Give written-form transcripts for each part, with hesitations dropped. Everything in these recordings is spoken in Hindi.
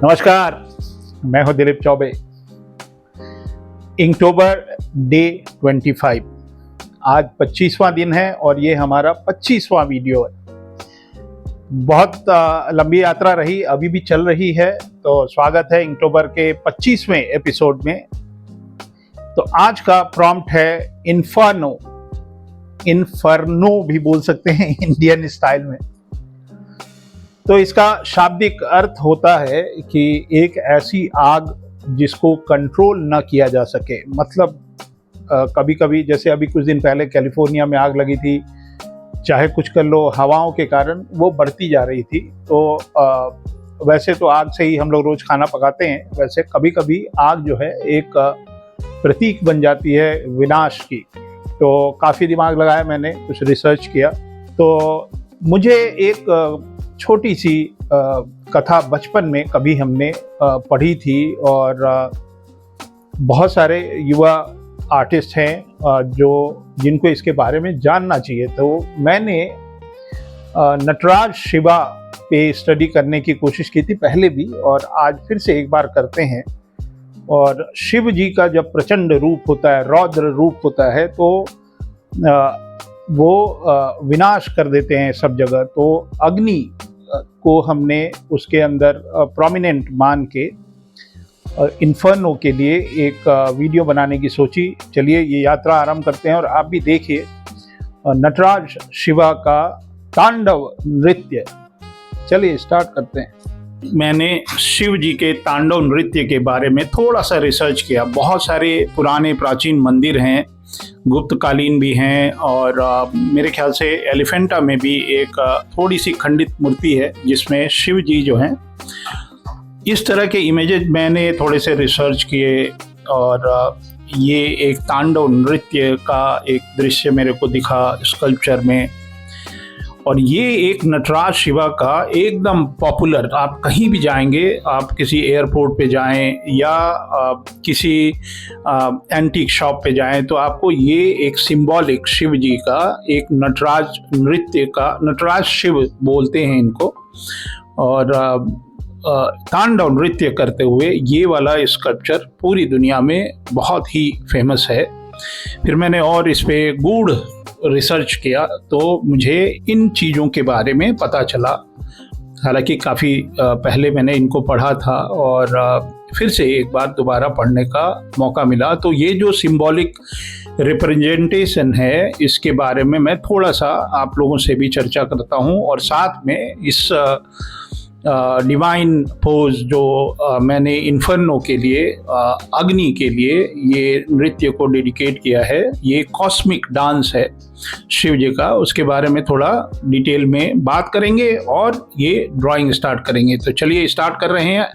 नमस्कार, मैं हूं दिलीप चौबे। इnktober डे 25 आज 25वां दिन है और ये हमारा 25वां वीडियो है। बहुत लंबी यात्रा रही, अभी भी चल रही है, तो स्वागत है इnktober के 25वें एपिसोड में। तो आज का प्रॉम्प्ट है इन्फर्नो। इन्फर्नो भी बोल सकते हैं इंडियन स्टाइल में। तो इसका शाब्दिक अर्थ होता है कि एक ऐसी आग जिसको कंट्रोल न किया जा सके। मतलब कभी कभी, जैसे अभी कुछ दिन पहले कैलिफोर्निया में आग लगी थी, चाहे कुछ कर लो, हवाओं के कारण वो बढ़ती जा रही थी। तो वैसे तो आग से ही हम लोग रोज़ खाना पकाते हैं, वैसे कभी कभी आग जो है एक प्रतीक बन जाती है विनाश की। तो काफ़ी दिमाग लगाया मैंने, कुछ रिसर्च किया, तो मुझे एक छोटी सी कथा बचपन में कभी हमने पढ़ी थी। और बहुत सारे युवा आर्टिस्ट हैं जिनको इसके बारे में जानना चाहिए। तो मैंने नटराज शिवा पे स्टडी करने की कोशिश की थी पहले भी, और आज फिर से एक बार करते हैं। और शिव जी का जब प्रचंड रूप होता है, रौद्र रूप होता है, तो वो विनाश कर देते हैं सब जगह। तो अग्नि को हमने उसके अंदर प्रोमिनेंट मान के इन्फर्नो के लिए एक वीडियो बनाने की सोची। चलिए ये यात्रा आरंभ करते हैं और आप भी देखिए नटराज शिवा का तांडव नृत्य। चलिए स्टार्ट करते हैं। मैंने शिव जी के तांडव नृत्य के बारे में थोड़ा सा रिसर्च किया। बहुत सारे पुराने प्राचीन मंदिर हैं, गुप्तकालीन भी हैं, और मेरे ख्याल से एलिफेंटा में भी एक थोड़ी सी खंडित मूर्ति है जिसमें शिव जी जो हैं, इस तरह के इमेजेस मैंने थोड़े से रिसर्च किए। और ये एक तांडव नृत्य का एक दृश्य मेरे को दिखा स्कल्पचर में। और ये एक नटराज शिवा का एकदम पॉपुलर, आप कहीं भी जाएंगे, आप किसी एयरपोर्ट पे जाएं या किसी एंटीक शॉप पे जाएं, तो आपको ये एक सिंबॉलिक शिव जी का एक नटराज नृत्य का, नटराज शिव बोलते हैं इनको, और तांडव नृत्य करते हुए ये वाला स्कल्पचर पूरी दुनिया में बहुत ही फेमस है। फिर मैंने और इस पे गूढ़ रिसर्च किया, तो मुझे इन चीज़ों के बारे में पता चला। हालांकि काफ़ी पहले मैंने इनको पढ़ा था और फिर से एक बार दोबारा पढ़ने का मौका मिला। तो ये जो सिंबॉलिक रिप्रेजेंटेशन है, इसके बारे में मैं थोड़ा सा आप लोगों से भी चर्चा करता हूँ, और साथ में इस डिवाइन पोज जो मैंने इन्फर्नो के लिए, अग्नि के लिए ये नृत्य को डेडिकेट किया है, ये कॉस्मिक डांस है शिव जी का, उसके बारे में थोड़ा डिटेल में बात करेंगे और ये ड्राइंग स्टार्ट करेंगे। तो चलिए स्टार्ट कर रहे हैं,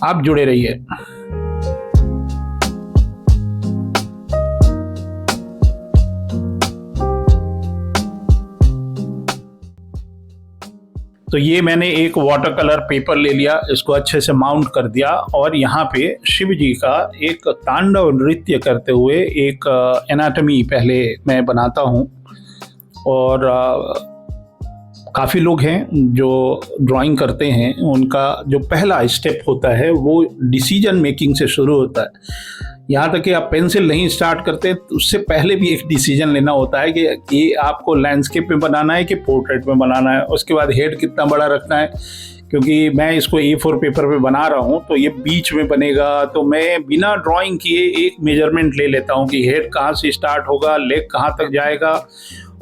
आप जुड़े रहिए। तो ये मैंने एक वाटर कलर पेपर ले लिया, इसको अच्छे से माउंट कर दिया, और यहाँ पे शिव जी का एक तांडव नृत्य करते हुए एक एनाटॉमी पहले मैं बनाता हूँ। और काफ़ी लोग हैं जो ड्राइंग करते हैं, उनका जो पहला स्टेप होता है वो डिसीजन मेकिंग से शुरू होता है। यहाँ तक कि आप पेंसिल नहीं स्टार्ट करते, तो उससे पहले भी एक डिसीजन लेना होता है कि ये आपको लैंडस्केप में बनाना है कि पोर्ट्रेट में बनाना है। उसके बाद हेड कितना बड़ा रखना है, क्योंकि मैं इसको A4 पेपर पे बना रहा हूँ, तो ये बीच में बनेगा। तो मैं बिना ड्राइंग किए एक मेजरमेंट ले लेता हूँ कि हेड कहाँ से स्टार्ट होगा, लेग कहाँ तक जाएगा,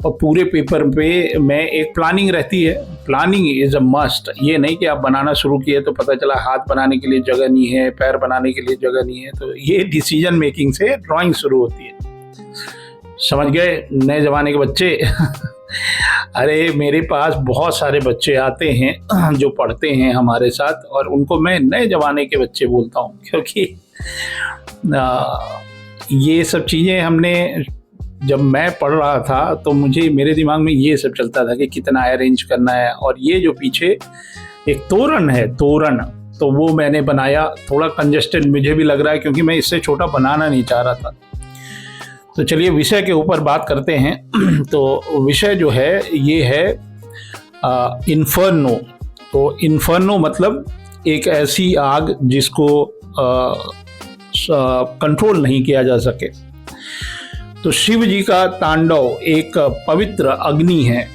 और पूरे पेपर पे मैं एक प्लानिंग रहती है। Planning is a must. ये नहीं कि आप बनाना शुरू किए तो पता चला हाथ बनाने के लिए जगह नहीं है, पैर बनाने के लिए जगह नहीं है। तो ये डिसीजन मेकिंग से ड्राइंग शुरू होती है। समझ गए नए ज़माने के बच्चे? अरे मेरे पास बहुत सारे बच्चे आते हैं जो पढ़ते हैं हमारे साथ, और उनको मैं नए ज़माने के बच्चे बोलता हूँ, क्योंकि ये सब चीज़ें हमने, जब मैं पढ़ रहा था तो मेरे दिमाग में ये सब चलता था कि कितना अरेंज करना है। और ये जो पीछे एक तोरण है, तोरण, तो वो मैंने बनाया। थोड़ा कंजेस्टेड मुझे भी लग रहा है, क्योंकि मैं इससे छोटा बनाना नहीं चाह रहा था। तो चलिए विषय के ऊपर बात करते हैं। तो विषय जो है ये है इन्फर्नो। तो इन्फर्नो मतलब एक ऐसी आग जिसको कंट्रोल नहीं किया जा सके। तो शिव जी का तांडव एक पवित्र अग्नि है।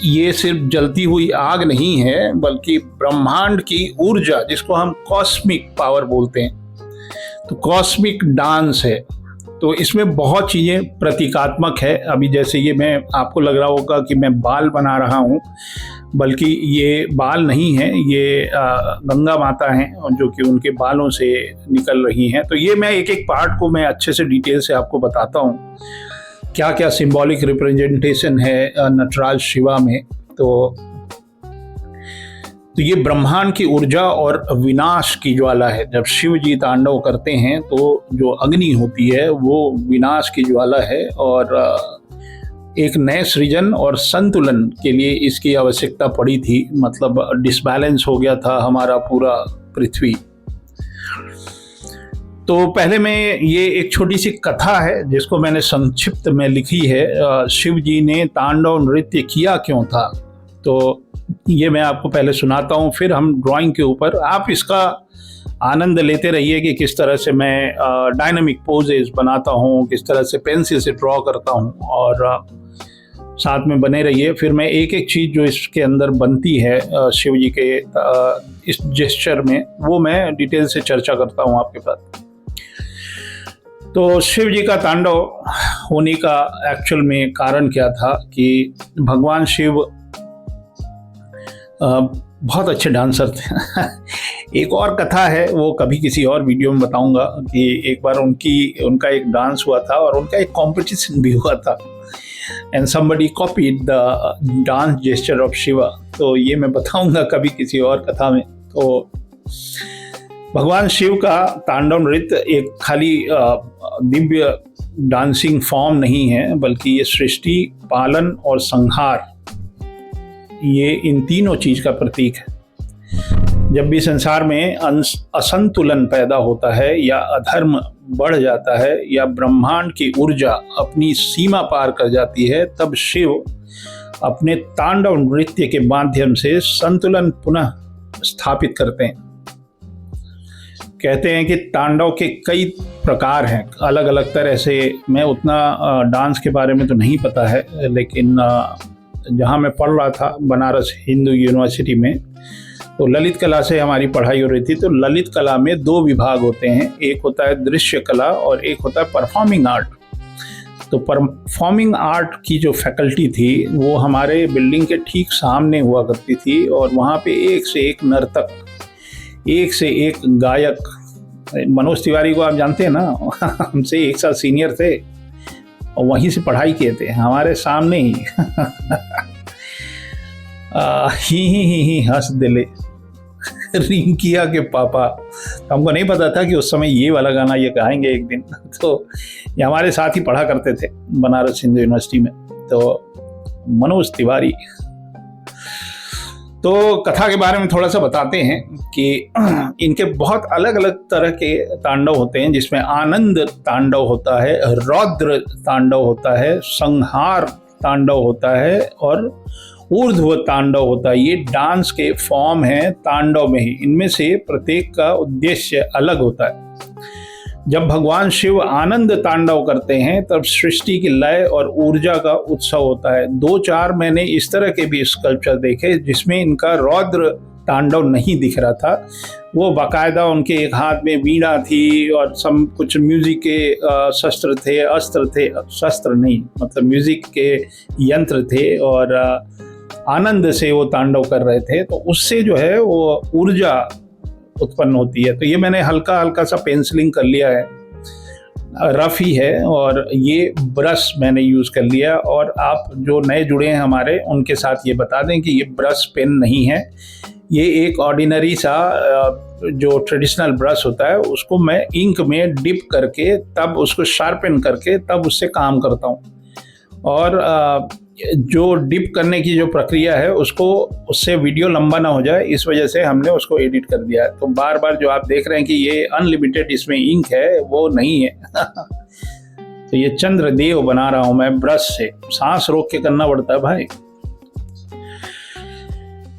ये सिर्फ जलती हुई आग नहीं है, बल्कि ब्रह्मांड की ऊर्जा, जिसको हम कॉस्मिक पावर बोलते हैं, तो कॉस्मिक डांस है। तो इसमें बहुत चीज़ें प्रतीकात्मक है। अभी जैसे ये मैं आपको लग रहा होगा कि मैं बाल बना रहा हूँ, बल्कि ये बाल नहीं है, ये गंगा माता हैं जो कि उनके बालों से निकल रही हैं। तो ये मैं एक एक पार्ट को मैं अच्छे से डिटेल से आपको बताता हूँ, क्या क्या सिंबॉलिक रिप्रेजेंटेशन है नटराज शिवा में। तो ये ब्रह्मांड की ऊर्जा और विनाश की ज्वाला है। जब शिव जी तांडव करते हैं तो जो अग्नि होती है वो विनाश की ज्वाला है, और एक नए सृजन और संतुलन के लिए इसकी आवश्यकता पड़ी थी। मतलब डिसबैलेंस हो गया था हमारा पूरा पृथ्वी। तो पहले में ये एक छोटी सी कथा है जिसको मैंने संक्षिप्त में लिखी है। शिव जी ने तांडव नृत्य किया क्यों था, तो ये मैं आपको पहले सुनाता हूँ, फिर हम ड्राइंग के ऊपर आप इसका आनंद लेते रहिए कि किस तरह से मैं डायनामिक पोजेस बनाता हूँ, किस तरह से पेंसिल से ड्रॉ करता हूँ, और साथ में बने रहिए। फिर मैं एक एक चीज़ जो इसके अंदर बनती है शिव जी के इस जेस्चर में, वो मैं डिटेल से चर्चा करता हूँ आपके पास। तो शिव जी का तांडव होने का एक्चुअल में कारण क्या था कि भगवान शिव बहुत अच्छे डांसर थे। एक और कथा है, वो कभी किसी और वीडियो में बताऊंगा, कि एक बार उनका एक डांस हुआ था और उनका एक कंपटीशन भी हुआ था, and somebody copied the dance gesture of Shiva. तो ये मैं बताऊंगा कभी किसी और कथा में। तो भगवान शिव का तांडव नृत्य एक खाली दिव्य डांसिंग फॉर्म नहीं है, बल्कि ये सृष्टि, पालन और संहार, ये इन तीनों चीज का प्रतीक है। जब भी संसार में असंतुलन पैदा होता है, या अधर्म बढ़ जाता है, या ब्रह्मांड की ऊर्जा अपनी सीमा पार कर जाती है, तब शिव अपने तांडव नृत्य के माध्यम से संतुलन पुनः स्थापित करते हैं। कहते हैं कि तांडव के कई प्रकार हैं, अलग अलग तरह से। मैं उतना डांस के बारे में तो नहीं पता है, लेकिन जहाँ मैं पढ़ रहा था बनारस हिंदू यूनिवर्सिटी में, तो ललित कला से हमारी पढ़ाई हो रही थी। तो ललित कला में दो विभाग होते हैं, एक होता है दृश्य कला और एक होता है परफॉर्मिंग आर्ट। तो परफॉर्मिंग आर्ट की जो फैकल्टी थी वो हमारे बिल्डिंग के ठीक सामने हुआ करती थी, और वहाँ पे एक से एक नर्तक, एक से एक गायक। मनोज तिवारी को आप जानते हैं ना, हमसे एक साल सीनियर थे और वहीं से पढ़ाई किए थे, हमारे सामने ही। ही हंस दिले रिंकिया के पापा। तो हमको नहीं पता था कि उस समय ये वाला गाना ये गाएंगे एक दिन। तो ये हमारे साथ ही पढ़ा करते थे बनारस हिंदू यूनिवर्सिटी में, तो मनोज तिवारी। तो कथा के बारे में थोड़ा सा बताते हैं कि इनके बहुत अलग अलग तरह के तांडव होते हैं, जिसमें आनंद तांडव होता है, रौद्र तांडव होता है, संहार तांडव होता है, और ऊर्ध्व तांडव होता है। ये डांस के फॉर्म हैं तांडव में ही। इनमें से प्रत्येक का उद्देश्य अलग होता है। जब भगवान शिव आनंद तांडव करते हैं तब सृष्टि की लय और ऊर्जा का उत्सव होता है। 2-4 मैंने इस तरह के भी स्कल्पचर देखे जिसमें इनका रौद्र तांडव नहीं दिख रहा था। वो बाकायदा उनके एक हाथ में वीणा थी और कुछ म्यूजिक के शस्त्र थे, अस्त्र थे, शस्त्र नहीं मतलब म्यूजिक के यंत्र थे, और आनंद से वो तांडव कर रहे थे। तो उससे जो है वो ऊर्जा उत्पन्न होती है। तो ये मैंने हल्का हल्का सा पेंसिलिंग कर लिया है, रफ ही है, और ये ब्रश मैंने यूज़ कर लिया। और आप जो नए जुड़े हैं हमारे, उनके साथ ये बता दें कि ये ब्रश पेन नहीं है, ये एक ऑर्डिनरी सा जो ट्रेडिशनल ब्रश होता है उसको मैं इंक में डिप करके तब उसको शार्पन करके तब उससे काम करता हूँ। और जो डिप करने की जो प्रक्रिया है उसको, उससे वीडियो लंबा ना हो जाए, इस वजह से हमने उसको एडिट कर दिया है। तो बार बार जो आप देख रहे हैं कि ये अनलिमिटेड इसमें इंक है, वो नहीं है। तो ये चंद्रदेव बना रहा हूं मैं ब्रश से, सांस रोक के करना पड़ता है भाई।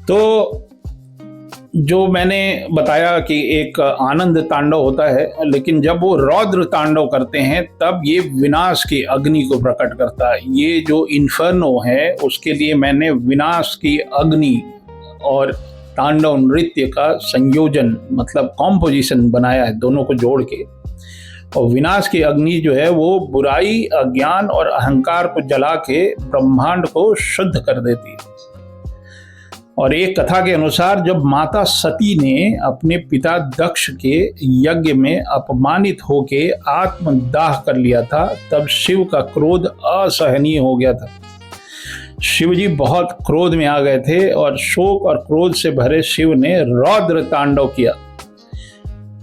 तो जो मैंने बताया कि एक आनंद तांडव होता है, लेकिन जब वो रौद्र तांडव करते हैं तब ये विनाश की अग्नि को प्रकट करता है। ये जो इन्फर्नो है उसके लिए मैंने विनाश की अग्नि और तांडव नृत्य का संयोजन मतलब कॉम्पोजिशन बनाया है, दोनों को जोड़ के। और विनाश की अग्नि जो है वो बुराई, अज्ञान और अहंकार को जला के ब्रह्मांड को शुद्ध कर देती है। और एक कथा के अनुसार जब माता सती ने अपने पिता दक्ष के यज्ञ में अपमानित होके आत्मदाह कर लिया था, तब शिव का क्रोध असहनीय हो गया था। शिव जी बहुत क्रोध में आ गए थे और शोक और क्रोध से भरे शिव ने रौद्र तांडव किया।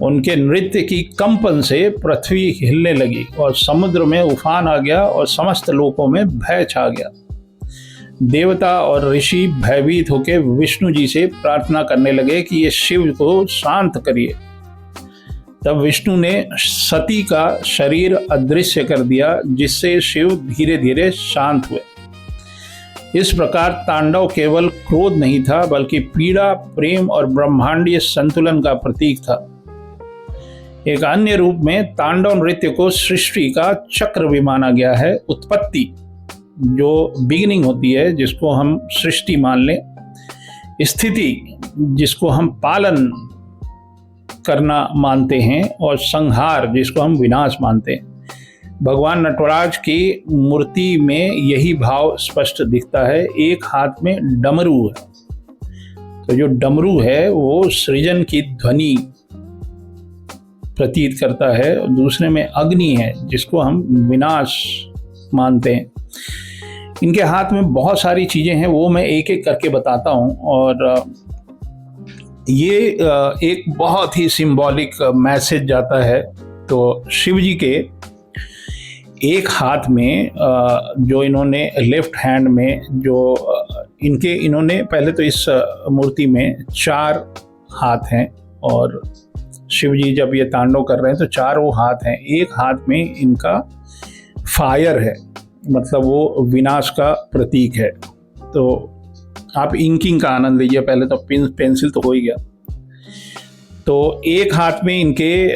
उनके नृत्य की कंपन से पृथ्वी हिलने लगी और समुद्र में उफान आ गया और समस्त लोकों में भय छा गया। देवता और ऋषि भयभीत होकर विष्णु जी से प्रार्थना करने लगे कि ये शिव को शांत करिए। तब विष्णु ने सती का शरीर अदृश्य कर दिया, जिससे शिव धीरे धीरे शांत हुए। इस प्रकार तांडव केवल क्रोध नहीं था, बल्कि पीड़ा, प्रेम और ब्रह्मांडीय संतुलन का प्रतीक था। एक अन्य रूप में तांडव नृत्य को सृष्टि का चक्र भी माना गया है। उत्पत्ति जो बिगिनिंग होती है, जिसको हम सृष्टि मान लें, स्थिति जिसको हम पालन करना मानते हैं, और संहार जिसको हम विनाश मानते हैं। भगवान नटवराज की मूर्ति में यही भाव स्पष्ट दिखता है। एक हाथ में डमरू है, तो जो डमरू है वो सृजन की ध्वनि प्रतीत करता है, और दूसरे में अग्नि है जिसको हम विनाश मानते हैं। इनके हाथ में बहुत सारी चीज़ें हैं, वो मैं एक एक करके बताता हूँ। और ये एक बहुत ही सिंबॉलिक मैसेज जाता है। तो शिव जी के एक हाथ में जो इन्होंने लेफ्ट हैंड में जो इन्होंने पहले तो इस मूर्ति में 4 हाथ हैं, और शिव जी जब ये तांडव कर रहे हैं तो 4 वो हाथ हैं। एक हाथ में इनका फायर है, मतलब वो विनाश का प्रतीक है। तो आप इंकिंग का आनंद लीजिए। पहले तो पेंसिल तो हो ही गया। तो एक हाथ में इनके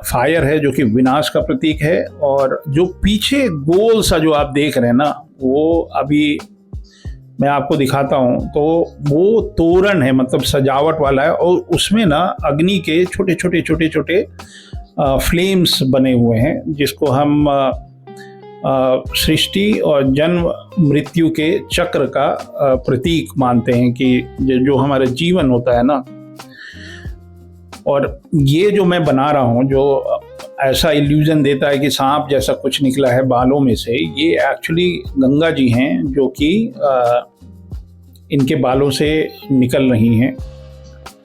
फायर है जो कि विनाश का प्रतीक है, और जो पीछे गोल सा जो आप देख रहे हैं ना, वो अभी मैं आपको दिखाता हूँ। तो वो तोरण है, मतलब सजावट वाला है, और उसमें ना अग्नि के छोटे छोटे छोटे छोटे फ्लेम्स बने हुए हैं, जिसको हम सृष्टि और जन्म मृत्यु के चक्र का प्रतीक मानते हैं कि जो हमारा जीवन होता है ना। और ये जो मैं बना रहा हूँ, जो ऐसा इल्यूजन देता है कि सांप जैसा कुछ निकला है बालों में से, ये एक्चुअली गंगा जी हैं जो कि इनके बालों से निकल रही हैं।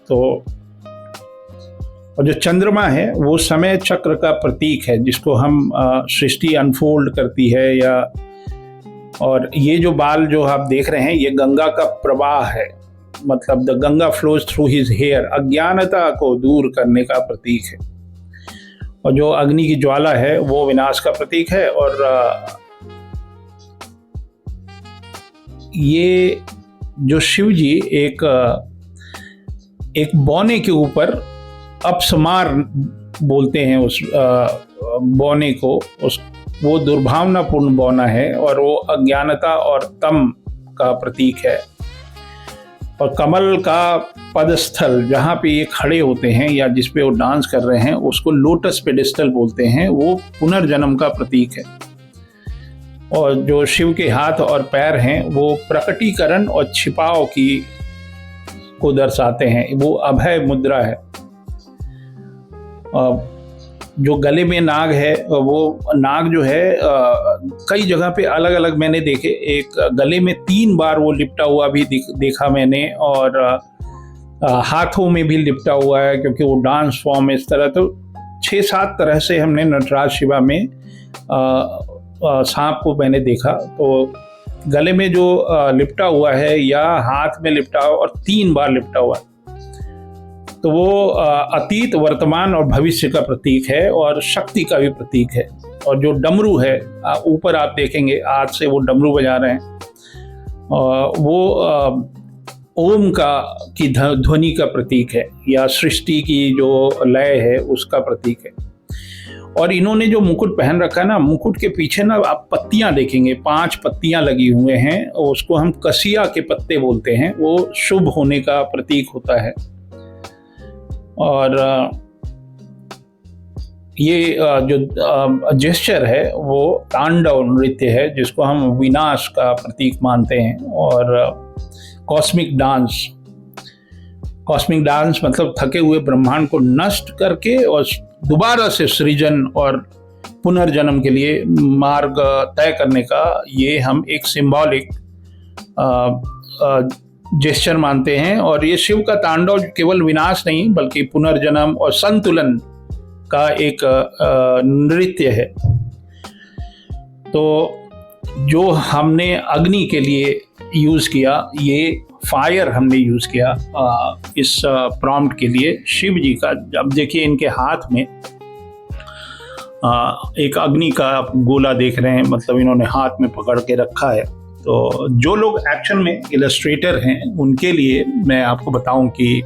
तो और जो चंद्रमा है वो समय चक्र का प्रतीक है, जिसको हम सृष्टि अनफोल्ड करती है या। और ये जो बाल जो आप देख रहे हैं, ये गंगा का प्रवाह है, मतलब the Ganga flows through his hair, अज्ञानता को दूर करने का प्रतीक है। और जो अग्नि की ज्वाला है वो विनाश का प्रतीक है। और ये जो शिव जी एक बौने के ऊपर अपसमार बोलते हैं उस बौने को, वो दुर्भावनापूर्ण बौना है, और वो अज्ञानता और तम का प्रतीक है। और कमल का पदस्थल जहाँ पे ये खड़े होते हैं या जिस पे वो डांस कर रहे हैं, उसको लोटस पेडिस्टल बोलते हैं, वो पुनर्जन्म का प्रतीक है। और जो शिव के हाथ और पैर हैं वो प्रकटीकरण और छिपाव को दर्शाते हैं, वो अभय मुद्रा है। जो गले में नाग है, वो नाग जो है कई जगह पे अलग अलग मैंने देखे। एक गले में 3 बार वो लिपटा हुआ भी देखा मैंने, और हाथों में भी लिपटा हुआ है, क्योंकि वो डांस फॉर्म इस तरह। तो 6-7 तरह से हमने नटराज शिवा में सांप को मैंने देखा। तो गले में जो लिपटा हुआ है या हाथ में लिपटा हुआ और 3 बार लिपटा हुआ, तो वो अतीत, वर्तमान और भविष्य का प्रतीक है और शक्ति का भी प्रतीक है। और जो डमरू है, ऊपर आप देखेंगे आज से वो डमरू बजा रहे हैं, वो ओम की ध्वनि का प्रतीक है, या सृष्टि की जो लय है उसका प्रतीक है। और इन्होंने जो मुकुट पहन रखा है ना, मुकुट के पीछे ना आप पत्तियां देखेंगे, 5 पत्तियां लगी हुए हैं, और उसको हम कसिया के पत्ते बोलते हैं। वो शुभ होने का प्रतीक होता है। और ये जो जेस्चर है वो तांडव नृत्य है, जिसको हम विनाश का प्रतीक मानते हैं। और कॉस्मिक डांस मतलब थके हुए ब्रह्मांड को नष्ट करके और दोबारा से सृजन और पुनर्जन्म के लिए मार्ग तय करने का ये हम एक सिंबॉलिक जेस्चर मानते हैं। और ये शिव का तांडव केवल विनाश नहीं बल्कि पुनर्जन्म और संतुलन का एक नृत्य है। तो जो हमने अग्नि के लिए यूज़ किया, ये फायर हमने यूज़ किया इस प्रॉम्प्ट के लिए शिव जी का। अब देखिए इनके हाथ में एक अग्नि का गोला देख रहे हैं, मतलब इन्होंने हाथ में पकड़ के रखा है। तो जो लोग एक्शन में इलस्ट्रेटर हैं उनके लिए मैं आपको बताऊं कि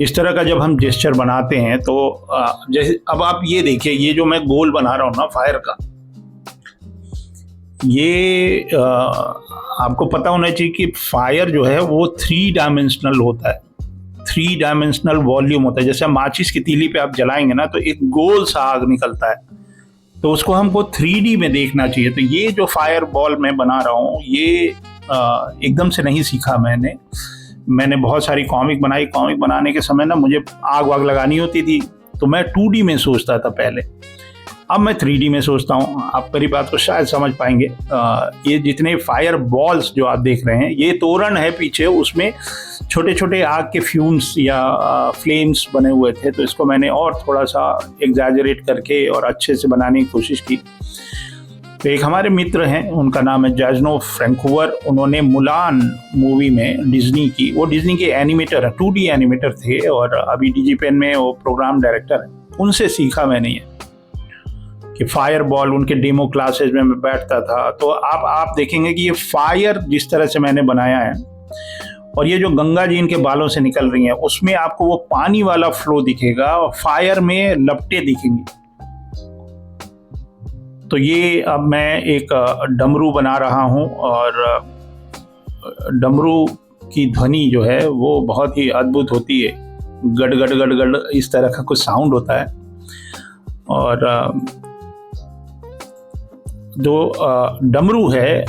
इस तरह का जब हम जेस्चर बनाते हैं तो जैसे अब आप ये देखिए, ये जो मैं गोल बना रहा हूँ ना फायर का, ये आपको पता होना चाहिए कि फायर जो है वो 3 डायमेंशनल होता है, 3 डायमेंशनल वॉल्यूम होता है। जैसे माचिस की तीली पे आप जलाएंगे ना तो एक गोल सा आग निकलता है, तो उसको हमको 3D में देखना चाहिए। तो ये जो फायर बॉल मैं बना रहा हूँ ये एकदम से नहीं सीखा मैंने बहुत सारी कॉमिक बनाई। कॉमिक बनाने के समय ना मुझे आग वाग लगानी होती थी, तो मैं 2D में सोचता था पहले, अब मैं 3D में सोचता हूँ। आप मेरी बात को शायद समझ पाएंगे। ये जितने फायर बॉल्स जो आप देख रहे हैं, ये तोरण है पीछे, उसमें छोटे छोटे आग के फ्यूम्स या फ्लेम्स बने हुए थे, तो इसको मैंने और थोड़ा सा एग्जैजरेट करके और अच्छे से बनाने की कोशिश की। तो एक हमारे मित्र हैं, उनका नाम है जैजनो फ्रैंकूवर। उन्होंने मुलान मूवी में डिज्नी की, वो डिज्नी के एनिमेटर है, 2D एनिमेटर थे, और अभी डिजीपेन में वो प्रोग्राम डायरेक्टर है। उनसे सीखा मैंने ये कि फायर बॉल, उनके डेमो क्लासेज में मैं बैठता था। तो आप देखेंगे कि ये फायर जिस तरह से मैंने बनाया है, और ये जो गंगा जी इनके बालों से निकल रही हैं, उसमें आपको वो पानी वाला फ्लो दिखेगा और फायर में लपटें दिखेंगी। तो ये अब मैं एक डमरू बना रहा हूँ, और डमरू की ध्वनि जो है वो बहुत ही अद्भुत होती है। गड़ गड़ गड़ गड़ इस तरह का कुछ साउंड होता है। और जो डमरू है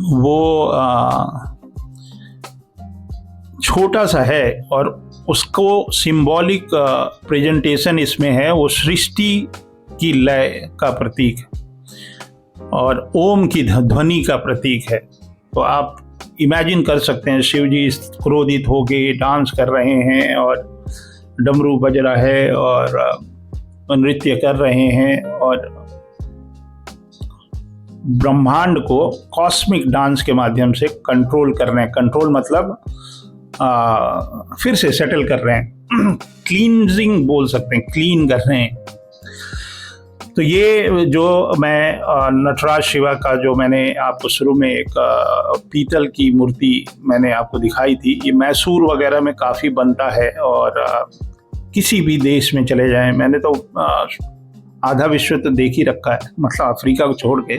वो छोटा सा है, और उसको सिंबॉलिक प्रेजेंटेशन इसमें है, वो सृष्टि की लय का प्रतीक है और ओम की ध्वनि का प्रतीक है। तो आप इमेजिन कर सकते हैं शिव जी क्रोधित होके डांस कर रहे हैं और डमरू बज रहा है और नृत्य कर रहे हैं, और ब्रह्मांड को कॉस्मिक डांस के माध्यम से कंट्रोल कर रहे हैं। कंट्रोल मतलब फिर से सेटल कर रहे हैं, क्लींजिंग बोल सकते हैं, क्लीन कर रहे हैं। तो ये जो मैं नटराज शिवा का जो मैंने आपको शुरू में एक पीतल की मूर्ति मैंने आपको दिखाई थी, ये मैसूर वगैरह में काफ़ी बनता है, और किसी भी देश में चले जाएं, मैंने तो आधा विश्व तो देख ही रखा है, मतलब अफ्रीका को छोड़ के।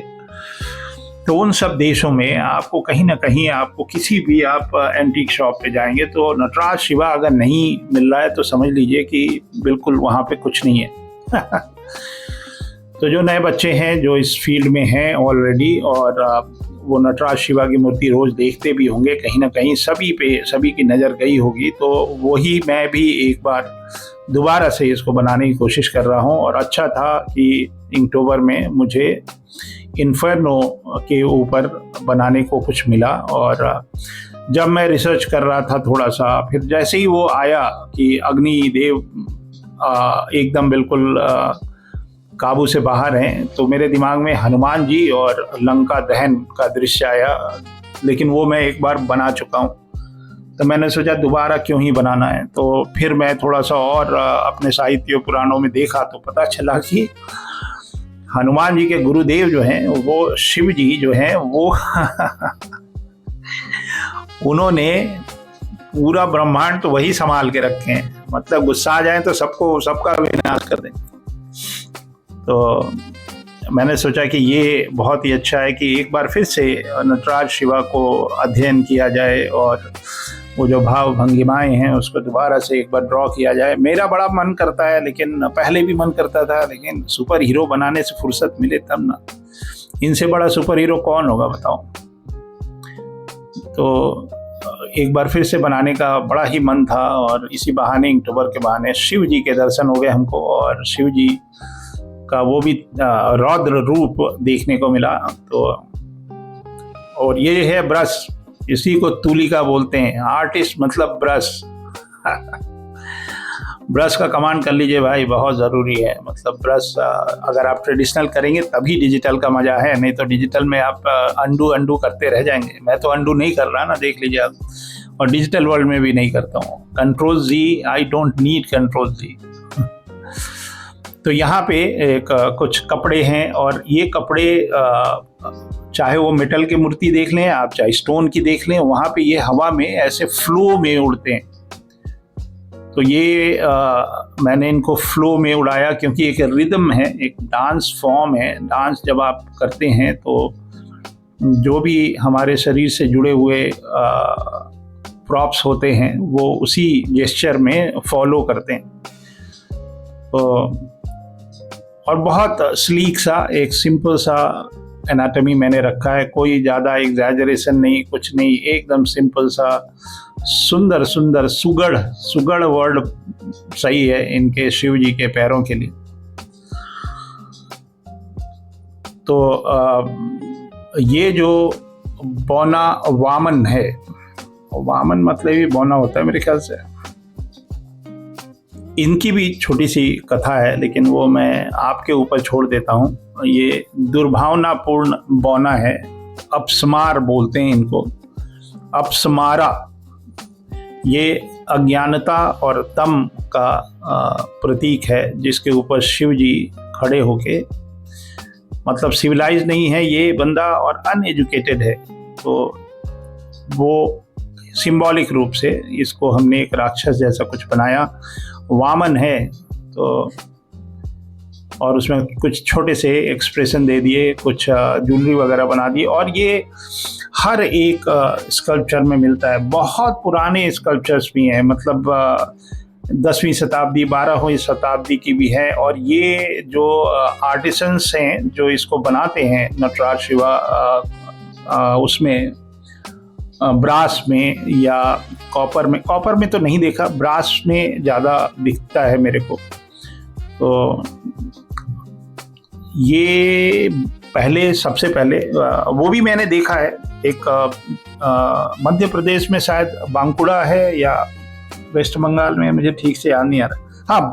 तो उन सब देशों में आपको कहीं ना कहीं, आपको किसी भी आप एंटीक शॉप पे जाएंगे तो नटराज शिवा अगर नहीं मिल रहा है तो समझ लीजिए कि बिल्कुल वहाँ पे कुछ नहीं है। तो जो नए बच्चे हैं जो इस फील्ड में हैं ऑलरेडी, और वो नटराज शिवा की मूर्ति रोज़ देखते भी होंगे, कहीं ना कहीं सभी की नज़र गई होगी। तो वही मैं भी एक बार दोबारा से इसको बनाने की कोशिश कर रहा हूँ। और अच्छा था कि इनक्टोबर में मुझे इन्फर्नो के ऊपर बनाने को कुछ मिला, और जब मैं रिसर्च कर रहा था थोड़ा सा, फिर जैसे ही वो आया कि अग्निदेव एकदम बिल्कुल काबू से बाहर हैं, तो मेरे दिमाग में हनुमान जी और लंका दहन का दृश्य आया, लेकिन वो मैं एक बार बना चुका हूँ। तो मैंने सोचा दोबारा क्यों ही बनाना है। तो फिर मैं थोड़ा सा और अपने साहित्य पुराणों में देखा तो पता चला कि हनुमान जी के गुरुदेव जो हैं वो शिव जी जो हैं उन्होंने पूरा ब्रह्मांड तो वही संभाल के रखे हैं, मतलब गुस्सा आ जाए तो सबका विनाश कर दें। तो मैंने सोचा कि ये बहुत ही अच्छा है कि एक बार फिर से नटराज शिवा को अध्ययन किया जाए और वो जो भाव भंगिमाएँ हैं उसको दोबारा से एक बार ड्रॉ किया जाए। मेरा बड़ा मन करता है, लेकिन पहले भी मन करता था, लेकिन सुपर हीरो बनाने से फुर्सत मिले तब ना। इनसे बड़ा सुपर हीरो कौन होगा बताओ। तो एक बार फिर से बनाने का बड़ा ही मन था, और इसी बहाने अक्टूबर के बहाने शिव जी के दर्शन हो गए हमको, और शिव जी का वो भी रौद्र रूप देखने को मिला। तो और ये है ब्रश, इसी को तूलिका बोलते हैं। आर्टिस्ट मतलब ब्रश ब्रश का कमांड कर लीजिए भाई, बहुत ज़रूरी है। मतलब ब्रश अगर आप ट्रेडिशनल करेंगे तभी डिजिटल का मज़ा है, नहीं तो डिजिटल में आप अंडू करते रह जाएंगे। मैं तो अंडू नहीं कर रहा ना, देख लीजिए आप, और डिजिटल वर्ल्ड में भी नहीं करता हूँ। Ctrl+Z, I don't need Ctrl+Z। तो यहाँ पे एक कुछ कपड़े हैं, और ये कपड़े चाहे वो मेटल की मूर्ति देख लें आप, चाहे स्टोन की देख लें, वहाँ पे ये हवा में ऐसे फ्लो में उड़ते हैं। तो ये मैंने इनको फ्लो में उड़ाया, क्योंकि एक रिदम है, एक डांस फॉर्म है। डांस जब आप करते हैं तो जो भी हमारे शरीर से जुड़े हुए प्रॉप्स होते हैं वो उसी जेस्चर में फॉलो करते हैं। तो और बहुत स्लीक सा, एक सिंपल सा एनाटॉमी मैंने रखा है, कोई ज़्यादा एग्जैजरेशन नहीं, कुछ नहीं, एकदम सिंपल सा, सुंदर सुंदर, सुगढ़ वर्ड सही है इनके शिव जी के पैरों के लिए। तो ये जो बौना वामन है, वामन मतलब ही बौना होता है मेरे ख्याल से, इनकी भी छोटी सी कथा है, लेकिन वो मैं आपके ऊपर छोड़ देता हूँ। ये दुर्भावनापूर्ण बौना है, अपस्मार बोलते हैं इनको, अपस्मारा। ये अज्ञानता और तम का प्रतीक है, जिसके ऊपर शिव जी खड़े होके, मतलब सिविलाइज नहीं है ये बंदा और अनएजुकेटेड है, तो वो सिंबॉलिक रूप से इसको हमने एक राक्षस जैसा कुछ बनाया। वामन है तो, और उसमें कुछ छोटे से एक्सप्रेशन दे दिए, कुछ ज्वेलरी वगैरह बना दी, और ये हर एक स्कल्पचर में मिलता है। बहुत पुराने स्कल्पचर्स भी हैं, मतलब 10वीं शताब्दी, 12वीं शताब्दी की भी है। और ये जो आर्टिसंस हैं जो इसको बनाते हैं नटराज शिवा, उसमें ब्रास में या कॉपर में तो नहीं देखा, ब्रास में ज़्यादा दिखता है मेरे को। तो ये सबसे पहले वो भी मैंने देखा है, एक मध्य प्रदेश में शायद बांकुड़ा है या वेस्ट बंगाल में, मुझे ठीक से याद नहीं आ रहा। हाँ,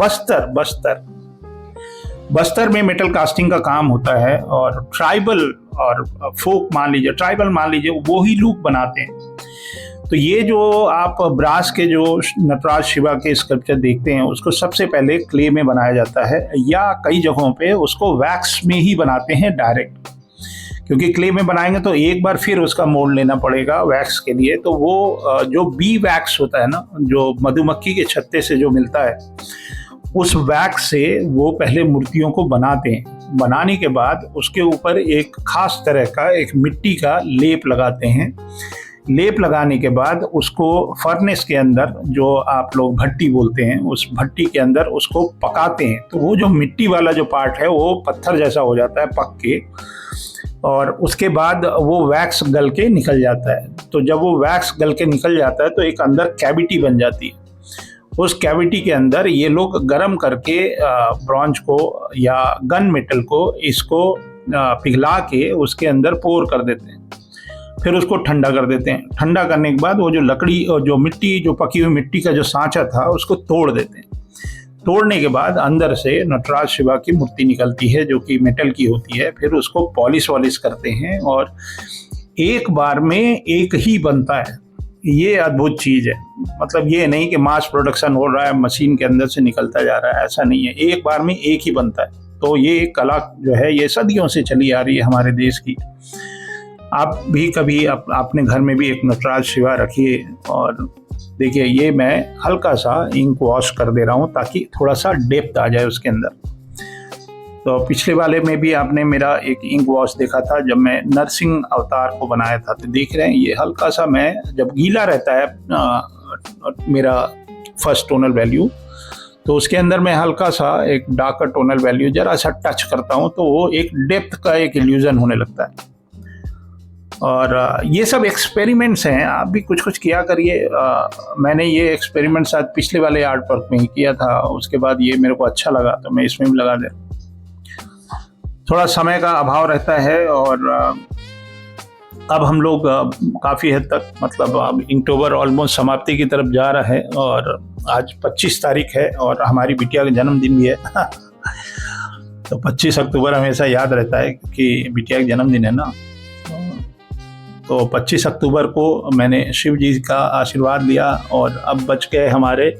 बस्तर में मेटल कास्टिंग का काम होता है, और ट्राइबल और फोक मान लीजिए वो ही लोग बनाते हैं। तो ये जो आप ब्रास के जो नटराज शिवा के स्कल्पचर देखते हैं, उसको सबसे पहले क्ले में बनाया जाता है, या कई जगहों पे उसको वैक्स में ही बनाते हैं डायरेक्ट, क्योंकि क्ले में बनाएंगे तो एक बार फिर उसका मोल्ड लेना पड़ेगा वैक्स के लिए। तो वो जो बी वैक्स होता है ना, जो मधुमक्खी के छत्ते से जो मिलता है, उस वैक्स से वो पहले मूर्तियों को बनाते हैं। बनाने के बाद उसके ऊपर एक खास तरह का एक मिट्टी का लेप लगाते हैं। लेप लगाने के बाद उसको फर्नेस के अंदर, जो आप लोग भट्टी बोलते हैं, उस भट्टी के अंदर उसको पकाते हैं। तो वो जो मिट्टी वाला जो पार्ट है वो पत्थर जैसा हो जाता है पक के, और उसके बाद वो वैक्स गल के निकल जाता है। तो जब वो वैक्स गल के निकल जाता है तो एक अंदर कैविटी बन जाती है। उस कैविटी के अंदर ये लोग गर्म करके ब्रॉन्ज को या गन मेटल को, इसको पिघला के उसके अंदर पोर कर देते हैं, फिर उसको ठंडा कर देते हैं। ठंडा करने के बाद वो जो लकड़ी और जो मिट्टी, जो पकी हुई मिट्टी का जो सांचा था, उसको तोड़ देते हैं। तोड़ने के बाद अंदर से नटराज शिवा की मूर्ति निकलती है, जो कि मेटल की होती है। फिर उसको पॉलिश वॉलिश करते हैं, और एक बार में एक ही बनता है। ये अद्भुत चीज़ है, मतलब ये नहीं कि मास प्रोडक्शन हो रहा है, मशीन के अंदर से निकलता जा रहा है, ऐसा नहीं है, एक बार में एक ही बनता है। तो ये कला जो है ये सदियों से चली आ रही है हमारे देश की। आप भी कभी अपने घर में भी एक नटराज शिवा रखिए। और देखिए, ये मैं हल्का सा इंक वॉश कर दे रहा हूँ ताकि थोड़ा सा डेप्थ आ जाए उसके अंदर। तो पिछले वाले में भी आपने मेरा एक इंक वॉश देखा था जब मैं नरसिंह अवतार को बनाया था। तो देख रहे हैं, ये हल्का सा मैं जब गीला रहता है मेरा फर्स्ट टोनल वैल्यू, तो उसके अंदर मैं हल्का सा एक डार्कर टोनल वैल्यू जरा सा टच करता हूँ, तो वो एक डेप्थ का एक इल्यूजन होने लगता है। और ये सब एक्सपेरिमेंट्स हैं, आप भी कुछ कुछ किया करिए। मैंने ये एक्सपेरिमेंट शायद पिछले वाले आर्ट वर्क में ही किया था, उसके बाद ये मेरे को अच्छा लगा तो मैं इसमें भी लगा दे। थोड़ा समय का अभाव रहता है और अब हम लोग काफ़ी हद तक, मतलब अब अक्टूबर ऑलमोस्ट समाप्ति की तरफ जा रहा है और आज 25 तारीख है और हमारी बिटिया का जन्मदिन भी है। तो 25 अक्टूबर हमेशा याद रहता है क्योंकि बिटिया का जन्मदिन है ना। तो 25 अक्टूबर को मैंने शिव जी का आशीर्वाद लिया और अब बच गए हमारे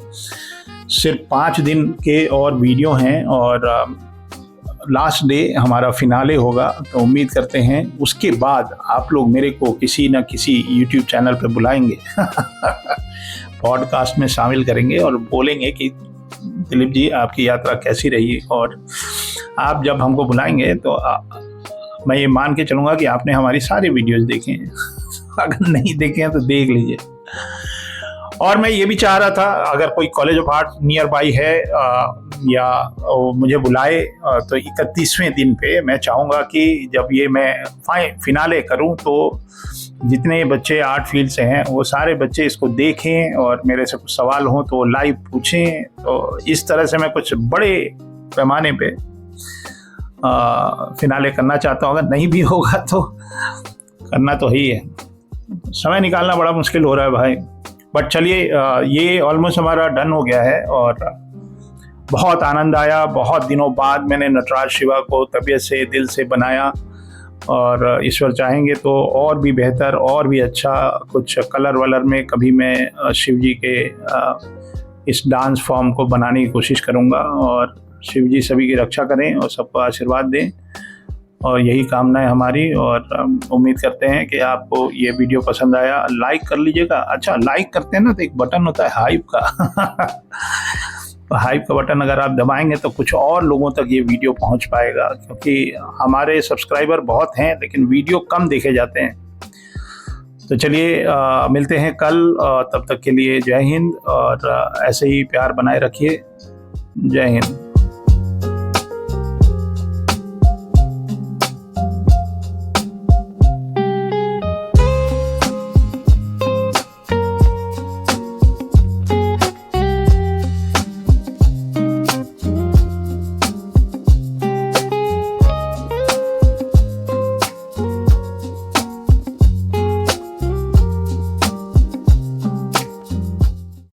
सिर्फ 5 दिन के और वीडियो हैं और लास्ट डे हमारा फिनाले होगा। तो उम्मीद करते हैं उसके बाद आप लोग मेरे को किसी न किसी यूट्यूब चैनल पे बुलाएंगे, पॉडकास्ट में शामिल करेंगे और बोलेंगे कि दिलीप जी आपकी यात्रा कैसी रही। और आप जब हमको बुलाएंगे तो मैं ये मान के चलूँगा कि आपने हमारी सारी वीडियोस देखे हैं। अगर नहीं देखे हैं तो देख लीजिए। और मैं ये भी चाह रहा था, अगर कोई college of art near by है या मुझे बुलाए तो 31वें दिन पे मैं चाहूँगा कि जब ये मैं फिनाले करूँ तो जितने बच्चे आर्ट फील्ड से हैं वो सारे बच्चे इसको देखें और मेरे से कुछ सवाल हों तो वो लाइव पूछें। तो इस तरह से मैं कुछ बड़े पैमाने पे फिनाले करना चाहता हूँ। अगर नहीं भी होगा तो करना तो ही है, समय निकालना बड़ा मुश्किल हो रहा है भाई। बट चलिए, ये ऑलमोस्ट हमारा डन हो गया है और बहुत आनंद आया। बहुत दिनों बाद मैंने नटराज शिवा को तबीयत से, दिल से बनाया और ईश्वर चाहेंगे तो और भी बेहतर और भी अच्छा कुछ कलर वलर में कभी मैं शिव जी के इस डांस फॉर्म को बनाने की कोशिश करूँगा। और शिव जी सभी की रक्षा करें और सबको आशीर्वाद दें, और यही कामना है हमारी। और उम्मीद करते हैं कि आपको ये वीडियो पसंद आया। लाइक कर लीजिएगा। अच्छा, लाइक करते हैं ना तो एक बटन होता है हाइप का। तो हाइप का बटन अगर आप दबाएंगे तो कुछ और लोगों तक ये वीडियो पहुंच पाएगा, क्योंकि हमारे सब्सक्राइबर बहुत हैं लेकिन वीडियो कम देखे जाते हैं। तो चलिए, मिलते हैं कल। तब तक के लिए जय हिंद और ऐसे ही प्यार बनाए रखिए। जय हिंद।